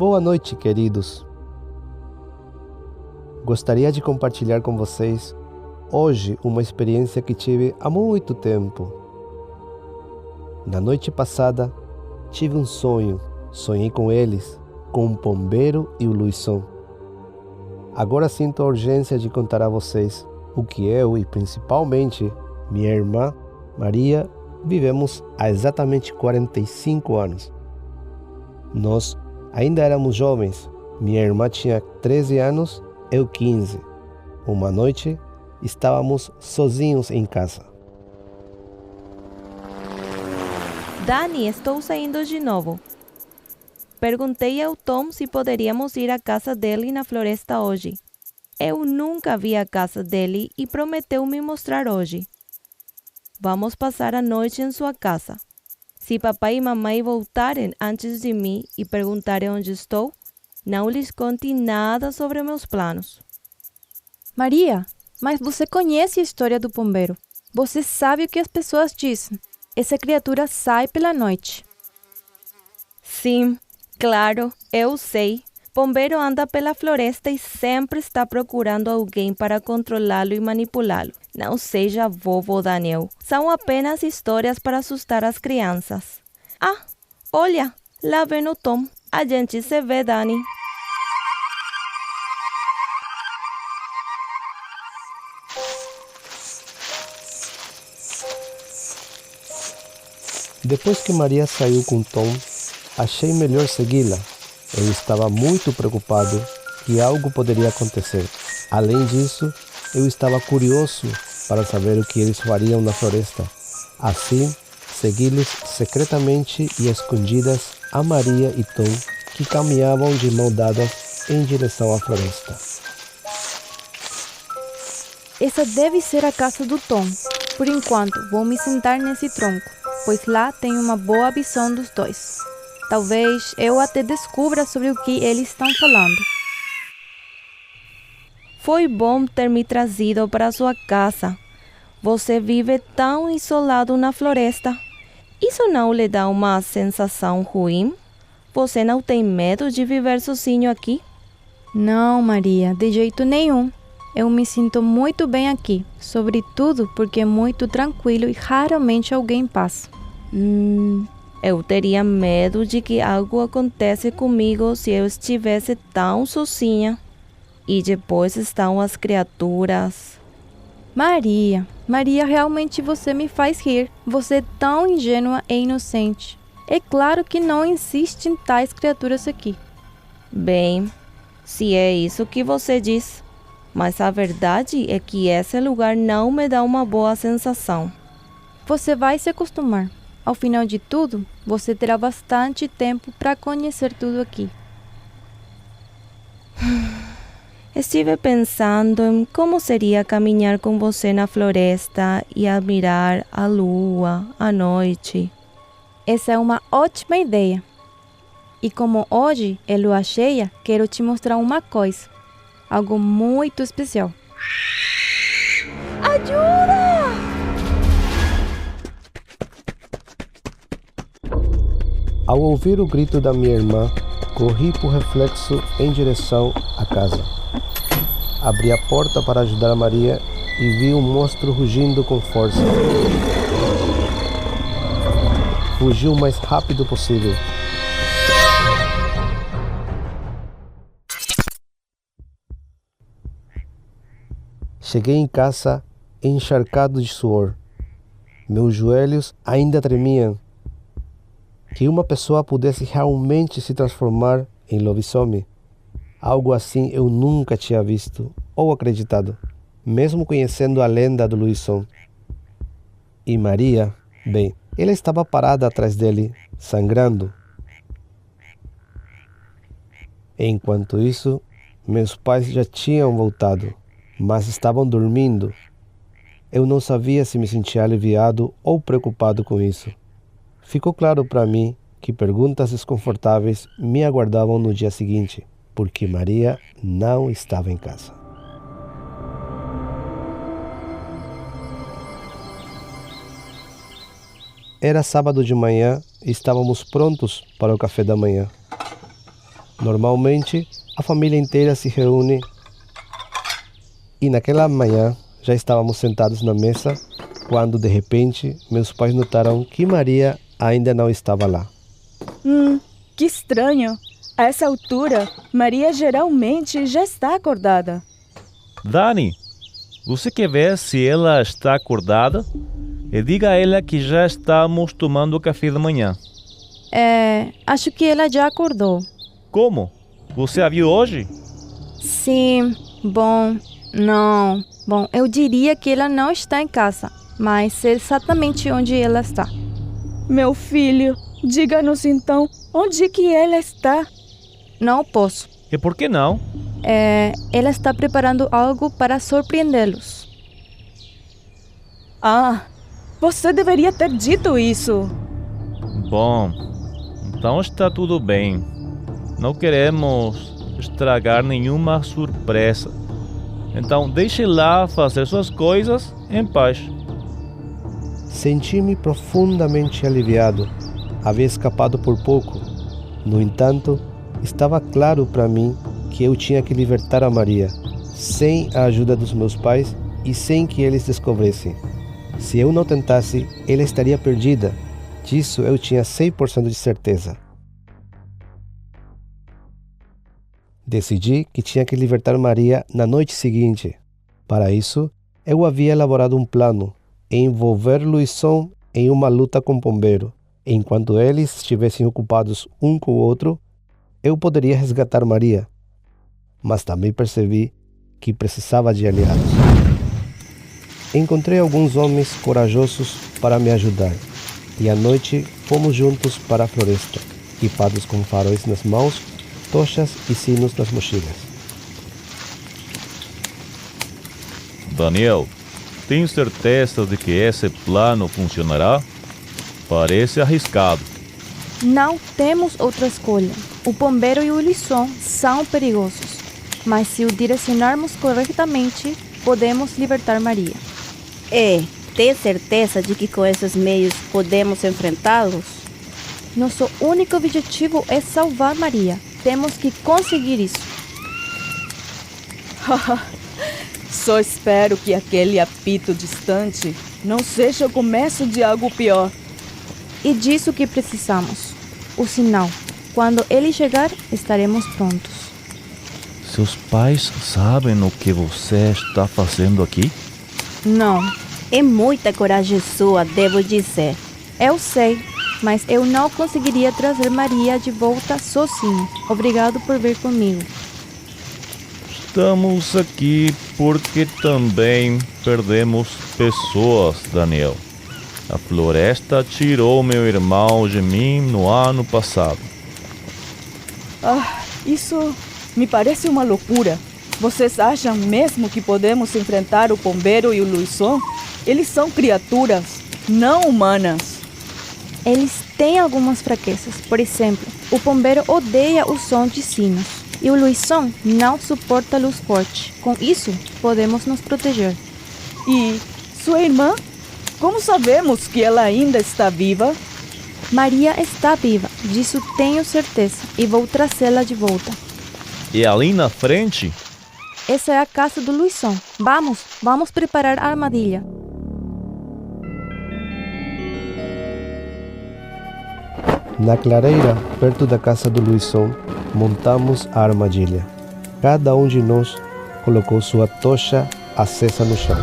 Boa noite, queridos. Gostaria de compartilhar com vocês hoje uma experiência que tive há muito tempo. Na noite passada, tive um sonho. Sonhei com eles, com o Pombeiro e o Luizão. Agora sinto a urgência de contar a vocês o que eu e principalmente minha irmã Maria vivemos há exatamente 45 anos. Nós ainda éramos jovens. Minha irmã tinha 13 anos, eu 15. Uma noite, estávamos sozinhos em casa. Dani, estou saindo de novo. Perguntei ao Tom se poderíamos ir à casa dele na floresta hoje. Eu nunca vi a casa dele e prometeu me mostrar hoje. Vamos passar a noite em sua casa. Se papai e mamãe voltarem antes de mim e perguntarem onde estou, não lhes conte nada sobre meus planos. Maria, mas você conhece a história do pombeiro. Você sabe o que as pessoas dizem. Essa criatura sai pela noite. Sim, claro, eu sei. Pombeiro anda pela floresta e sempre está procurando alguém para controlá-lo e manipulá-lo. Não seja vovô Daniel. São apenas histórias para assustar as crianças. Ah, olha, lá vem o Tom. A gente se vê, Dani. Depois que Maria saiu com Tom, achei melhor segui-la. Eu estava muito preocupado que algo poderia acontecer. Além disso, eu estava curioso para saber o que eles fariam na floresta. Assim, segui-los secretamente e escondidas a Maria e Tom, que caminhavam de mão dadas em direção à floresta. Essa deve ser a casa do Tom. Por enquanto, vou me sentar nesse tronco, pois lá tenho uma boa visão dos dois. Talvez eu até descubra sobre o que eles estão falando. Foi bom ter me trazido para sua casa. Você vive tão isolado na floresta. Isso não lhe dá uma sensação ruim? Você não tem medo de viver sozinho aqui? Não, Maria, de jeito nenhum. Eu me sinto muito bem aqui, sobretudo porque é muito tranquilo e raramente alguém passa. Eu teria medo de que algo acontecesse comigo se eu estivesse tão sozinha. E depois estão as criaturas. Maria, realmente você me faz rir. Você é tão ingênua e inocente. É claro que não existem tais criaturas aqui. Bem, se é isso que você diz. Mas a verdade é que esse lugar não me dá uma boa sensação. Você vai se acostumar. Ao final de tudo, você terá bastante tempo para conhecer tudo aqui. Estive pensando em como seria caminhar com você na floresta e admirar a lua à noite. Essa é uma ótima ideia. E como hoje é lua cheia, quero te mostrar uma coisa. Algo muito especial. Ajuda! Ao ouvir o grito da minha irmã, corri por reflexo em direção à casa. Abri a porta para ajudar a Maria e vi um monstro rugindo com força. Fugi o mais rápido possível. Cheguei em casa encharcado de suor. Meus joelhos ainda tremiam. Que uma pessoa pudesse realmente se transformar em lobisomem. Algo assim eu nunca tinha visto ou acreditado, mesmo conhecendo a lenda do Luizão. E Maria, bem, ela estava parada atrás dele, sangrando. Enquanto isso, meus pais já tinham voltado, mas estavam dormindo. Eu não sabia se me sentia aliviado ou preocupado com isso. Ficou claro para mim que perguntas desconfortáveis me aguardavam no dia seguinte, porque Maria não estava em casa. Era sábado de manhã e estávamos prontos para o café da manhã. Normalmente, a família inteira se reúne e naquela manhã já estávamos sentados na mesa quando, de repente, meus pais notaram que Maria ainda não estava lá. Que estranho. A essa altura, Maria geralmente já está acordada. Dani, você quer ver se ela está acordada? E diga a ela que já estamos tomando café da manhã. Acho que ela já acordou. Como? Você a viu hoje? Sim, não. Bom, eu diria que ela não está em casa, mas sei exatamente onde ela está. Meu filho, diga-nos então onde que ela está. Não posso. E por que não? Ela está preparando algo para surpreendê-los. Você deveria ter dito isso. Bom, então está tudo bem. Não queremos estragar nenhuma surpresa. Então deixe lá fazer suas coisas em paz. Senti-me profundamente aliviado. Havia escapado por pouco. No entanto, estava claro para mim que eu tinha que libertar a Maria, sem a ajuda dos meus pais e sem que eles descobrissem. Se eu não tentasse, ela estaria perdida. Disso eu tinha 100% de certeza. Decidi que tinha que libertar Maria na noite seguinte. Para isso, eu havia elaborado um plano e envolver Luizão em uma luta com Pombeiro. Enquanto eles estivessem ocupados um com o outro, eu poderia resgatar Maria. Mas também percebi que precisava de aliados. Encontrei alguns homens corajosos para me ajudar. E à noite fomos juntos para a floresta, equipados com faróis nas mãos, tochas e sinos nas mochilas. Daniel, tenho certeza de que esse plano funcionará? Parece arriscado. Não temos outra escolha. O Pombeiro e o Luizão são perigosos, mas se o direcionarmos corretamente, podemos libertar Maria. Tem certeza de que com esses meios podemos enfrentá-los? Nosso único objetivo é salvar Maria. Temos que conseguir isso. Só espero que aquele apito distante não seja o começo de algo pior. E disso que precisamos. O sinal. Quando ele chegar, estaremos prontos. Seus pais sabem o que você está fazendo aqui? Não, É muita coragem sua, devo dizer. eu sei, mas eu não conseguiria trazer Maria de volta sozinho. Obrigado por vir comigo. Estamos aqui porque também perdemos pessoas, Daniel. A floresta tirou meu irmão de mim no ano passado. Isso me parece uma loucura. Vocês acham mesmo que podemos enfrentar o Pombeiro e o Luizão? Eles são criaturas não humanas. Eles têm algumas fraquezas. Por exemplo, o Pombeiro odeia o som de sinos. E o Luizão não suporta luz forte. Com isso, podemos nos proteger. E sua irmã? Como sabemos que ela ainda está viva? Maria está viva, disso tenho certeza, e vou trazê-la de volta. E ali na frente, Essa é a casa do Luizão. Vamos preparar a armadilha. Na clareira, perto da casa do Luizão, montamos a armadilha. Cada um de nós colocou sua tocha acesa no chão.